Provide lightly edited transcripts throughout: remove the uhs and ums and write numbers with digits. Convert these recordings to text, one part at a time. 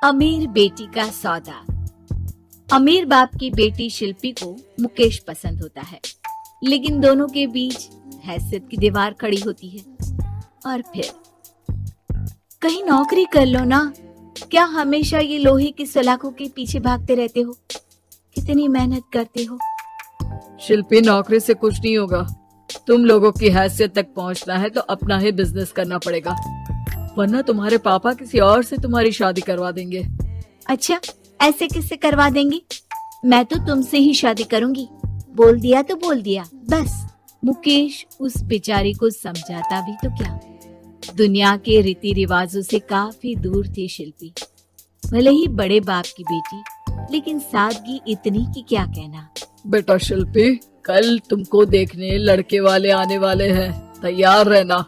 अमीर बेटी का सौदा। अमीर बाप की बेटी शिल्पी को मुकेश पसंद होता है, लेकिन दोनों के बीच हैसियत की दीवार खड़ी होती है। और फिर कहीं नौकरी कर लो ना, क्या हमेशा ये लोहे की सलाखों के पीछे भागते रहते हो? कितनी मेहनत करते हो। शिल्पी, नौकरी से कुछ नहीं होगा। तुम लोगों की हैसियत तक पहुंचना है तो अपना ही बिजनेस करना पड़ेगा, वरना तुम्हारे पापा किसी और से तुम्हारी शादी करवा देंगे। अच्छा, ऐसे किससे करवा देंगे? मैं तो तुमसे ही शादी करूंगी। बोल दिया तो बोल दिया, बस। मुकेश उस बेचारी को समझाता भी तो क्या। दुनिया के रीति रिवाजों से काफी दूर थी शिल्पी। भले ही बड़े बाप की बेटी, लेकिन सादगी इतनी कि क्या कहना। बेटा शिल्पी, कल तुमको देखने लड़के वाले आने वाले हैं, तैयार रहना।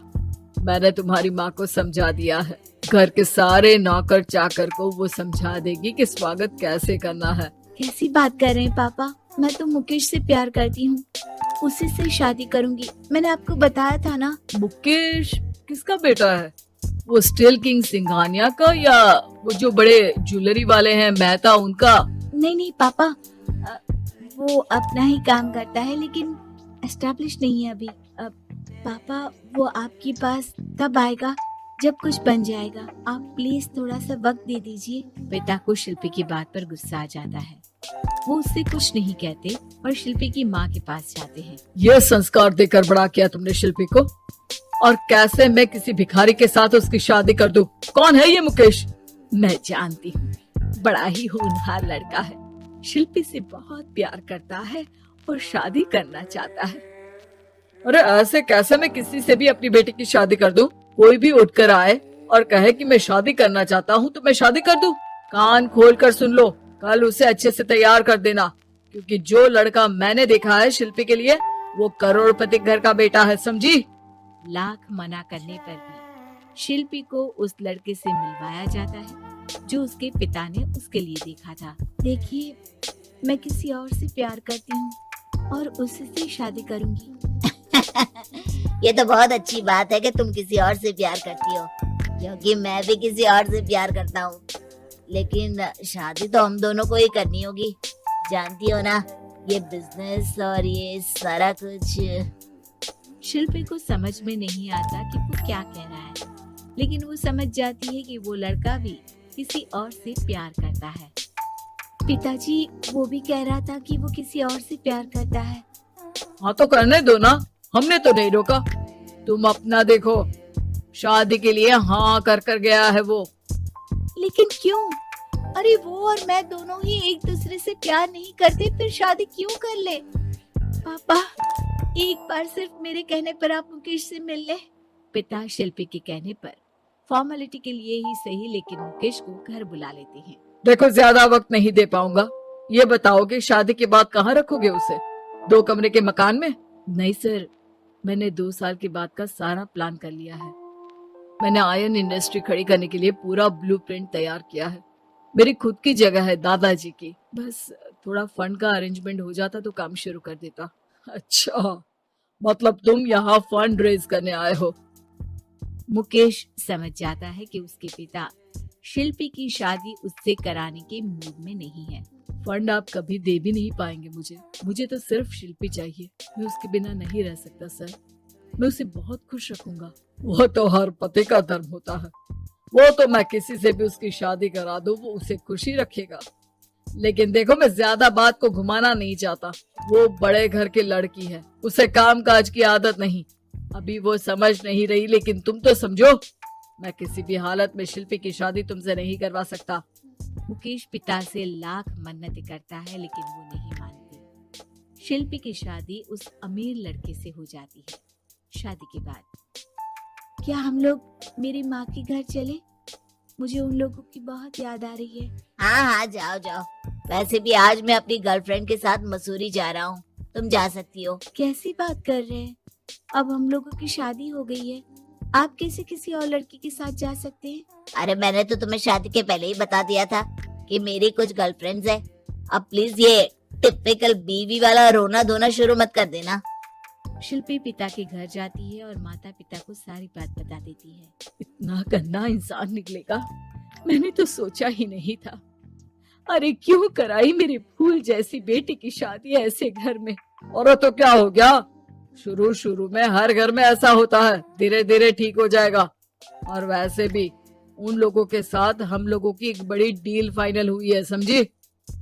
मैंने तुम्हारी माँ को समझा दिया है। घर के सारे नौकर चाकर को वो समझा देगी कि स्वागत कैसे करना है। कैसी बात कर रहे हैं पापा? मैं तो मुकेश से प्यार करती हूँ, उसी से शादी करूंगी। मैंने आपको बताया था ना। मुकेश किसका बेटा है? वो स्टील किंग सिंघानिया का या वो जो बड़े ज्वेलरी वाले हैं मेहता, उनका? नहीं पापा, वो अपना ही काम करता है, लेकिन एस्टैब्लिश नहीं है अभी। पापा, वो आपके पास तब आएगा जब कुछ बन जाएगा। आप प्लीज थोड़ा सा वक्त दे दीजिए। पिता को शिल्पी की बात पर गुस्सा आ जाता है। वो उससे कुछ नहीं कहते और शिल्पी की माँ के पास जाते हैं। ये संस्कार देकर बड़ा किया तुमने शिल्पी को, और कैसे मैं किसी भिखारी के साथ उसकी शादी कर दूं? कौन है ये मुकेश? मैं जानती हूँ, बड़ा ही होनहार लड़का है। शिल्पी से बहुत प्यार करता है और शादी करना चाहता है। अरे ऐसे कैसे मैं किसी से भी अपनी बेटी की शादी कर दूं? कोई भी उठकर आए और कहे कि मैं शादी करना चाहता हूँ तो मैं शादी कर दूं? कान खोल कर सुन लो, कल उसे अच्छे से तैयार कर देना, क्योंकि जो लड़का मैंने देखा है शिल्पी के लिए, वो करोड़पति घर का बेटा है, समझी? लाख मना करने पर भी शिल्पी को उस लड़के से मिलवाया जाता है जो उसके पिता ने उसके लिए देखा था। देखिए, मैं किसी और से प्यार करती हूँ और उसी से शादी करूंगी। ये तो बहुत अच्छी बात है कि तुम किसी और से प्यार करती हो, क्योंकि मैं भी किसी और से प्यार करता हूँ। लेकिन शादी तो हम दोनों को ही करनी होगी, जानती हो ना, ये बिजनेस और ये सारा कुछ। शिल्पी को समझ में नहीं आता कि वो क्या कह रहा है, लेकिन वो समझ जाती है कि वो लड़का भी किसी और से प्यार करता है। पिताजी, वो भी कह रहा था कि वो किसी और से प्यार करता है। हाँ तो करने दो ना, हमने तो नहीं रोका। तुम अपना देखो, शादी के लिए हाँ कर गया है वो। लेकिन क्यों? अरे वो और मैं दोनों ही एक दूसरे से प्यार नहीं करते, फिर शादी क्यों कर ले? पापा, एक बार सिर्फ मेरे कहने पर आप मुकेश से मिल ले। पिता शिल्पी के कहने पर फॉर्मेलिटी के लिए ही सही, लेकिन मुकेश को घर बुला लेते हैं। देखो, ज्यादा वक्त नहीं दे पाऊंगा। ये बताओ कि शादी के बाद कहाँ रखोगे उसे? 2 कमरे के मकान में? नहीं सर, मैंने 2 साल के बाद का सारा प्लान कर लिया है। मैंने आयरन इंडस्ट्री खड़ी करने के लिए पूरा ब्लूप्रिंट तैयार किया है। मेरी खुद की जगह है दादाजी की, बस थोड़ा फंड का अरेंजमेंट हो जाता तो काम शुरू कर देता। अच्छा, मतलब तुम यहाँ फंड रेज करने आए हो? मुकेश समझ जाता है कि उसके पिता शिल्पी की शादी उससे कराने के मूड में नहीं है। फंड आप कभी दे भी नहीं पाएंगे मुझे तो सिर्फ शिल्पी चाहिए। मैं उसके बिना नहीं रह सकता सर। मैं उसे बहुत खुश रखूंगा। वो तो हर पति का धर्म होता है। वो तो मैं किसी से भी उसकी शादी करा दूं, वो उसे खुशी रखेगा। लेकिन देखो, मैं ज्यादा बात को घुमाना नहीं चाहता। वो बड़े घर की लड़की है, उसे काम काज की आदत नहीं। अभी वो समझ नहीं रही, लेकिन तुम तो समझो। मैं किसी भी हालत में शिल्पी की शादी तुमसे नहीं करवा सकता। मुकेश पिता से लाख मन्नतें करता है, लेकिन वो नहीं मानते। शिल्पी की शादी उस अमीर लड़के से हो जाती है। शादी के बाद क्या हम लोग मेरी माँ के घर चले? मुझे उन लोगों की बहुत याद आ रही है। हाँ, जाओ। वैसे भी आज मैं अपनी गर्लफ्रेंड के साथ मसूरी जा रहा हूँ, तुम जा सकती हो। कैसी बात कर रहे हैं? अब हम लोगों की शादी हो गई है, आप कैसे किसी और लड़की के साथ जा सकते हैं? अरे मैंने तो तुम्हें शादी के पहले ही बता दिया था कि मेरी कुछ गर्लफ्रेंड्स है। अब प्लीज ये टिपिकल बीवी वाला रोना धोना शुरू मत कर देना। शिल्पी पिता के घर जाती है और माता पिता को सारी बात बता देती है। इतना गंदा इंसान निकलेगा, मैंने तो सोचा ही नहीं था। अरे क्यों कराई मेरी फूल जैसी बेटी की शादी ऐसे घर में। और तो क्या हो गया, शुरू शुरू में हर घर में ऐसा होता है, धीरे धीरे ठीक हो जाएगा। और वैसे भी उन लोगों के साथ हम लोगों की एक बड़ी डील फाइनल हुई है, समझी।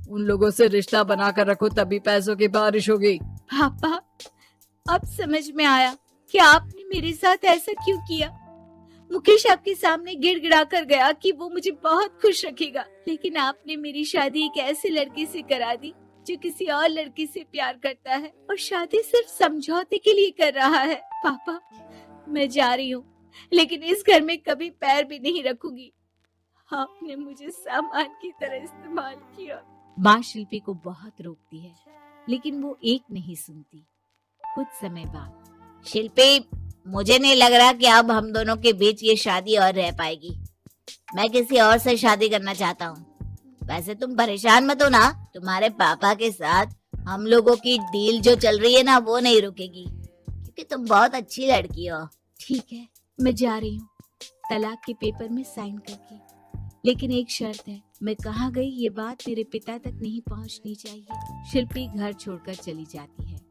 उन लोगों से रिश्ता बनाकर रखो, तभी पैसों की बारिश होगी। पापा, अब समझ में आया कि आपने मेरे साथ ऐसा क्यों किया। मुकेश आपके सामने गिड़गिड़ा कर गया कि वो मुझे बहुत खुश रखेगा, लेकिन आपने मेरी शादी एक ऐसे लड़के से करा दी जो किसी और लड़के से प्यार करता है और शादी सिर्फ समझौते के लिए कर रहा है। पापा, मैं जा रही हूँ, लेकिन इस घर में कभी पैर भी नहीं रखूंगी। आपने मुझे सामान की तरह इस्तेमाल किया। माँ शिल्पी को बहुत रोकती है, लेकिन वो एक नहीं सुनती। कुछ समय बाद, शिल्पी, मुझे नहीं लग रहा कि अब हम दोनों के बीच ये शादी और रह पाएगी। मैं किसी और से शादी करना चाहता हूँ। वैसे तुम परेशान मत हो ना, तुम्हारे पापा के साथ हम लोगों की डील जो चल रही है ना, वो नहीं रुकेगी, क्योंकि तुम बहुत अच्छी लड़की हो। ठीक है, मैं जा रही हूँ, तलाक के पेपर में साइन करके। लेकिन एक शर्त है, मैं कहाँ गई ये बात मेरे पिता तक नहीं पहुँचनी चाहिए। शिल्पी घर छोड़कर चली जाती है।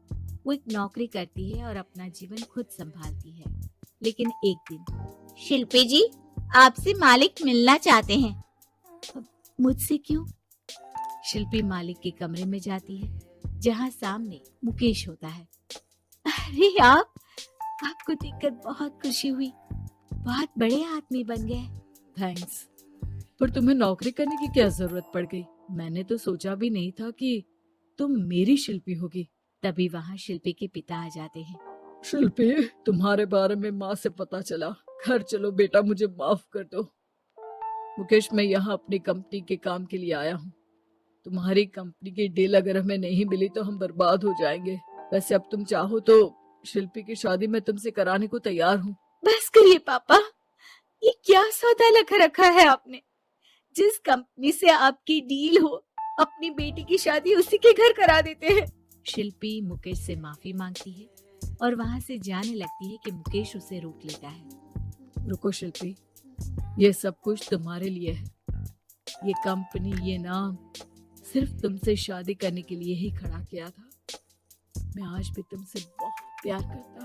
वो एक नौकरी करती है और अपना जीवन खुद संभालती है। लेकिन एक दिन, शिल्पी जी, आपसे मालिक मिलना चाहते हैं। मुझसे क्यों? शिल्पी मालिक के कमरे में जाती है, जहाँ सामने मुकेश होता है। अरे आपको देखकर बहुत खुशी हुई, बहुत बड़े आदमी बन गए। थैंक्स, पर तुम्हें नौकरी करने की क्या जरूरत पड़ गई? मैंने तो सोचा भी नहीं था कि तुम मेरी शिल्पी होगी। तभी वहाँ शिल्पी के पिता आ जाते हैं। शिल्पी, तुम्हारे बारे में माँ से पता चला। घर चलो बेटा, मुझे माफ कर दो। मुकेश, मैं यहाँ अपनी कंपनी के काम के लिए आया हूँ। तुम्हारी कंपनी की डील अगर हमें नहीं मिली तो हम बर्बाद हो जाएंगे। वैसे अब तुम चाहो तो शिल्पी की शादी मैं तुमसे कराने को तैयार हूँ। बस करिए पापा, ये क्या सौदा लगा रखा है आपने। जिस कंपनी से आपकी डील हो, अपनी बेटी की शादी उसी के घर करा देते हैं। शिल्पी मुकेश से माफी मांगती है और वहाँ से जाने लगती है कि मुकेश उसे रोक लेता है। रुको शिल्पी, ये सब कुछ तुम्हारे लिए है। ये कंपनी, ये नाम सिर्फ तुमसे शादी करने के लिए ही खड़ा किया था। मैं आज भी तुमसे बहुत प्यार करता हूँ।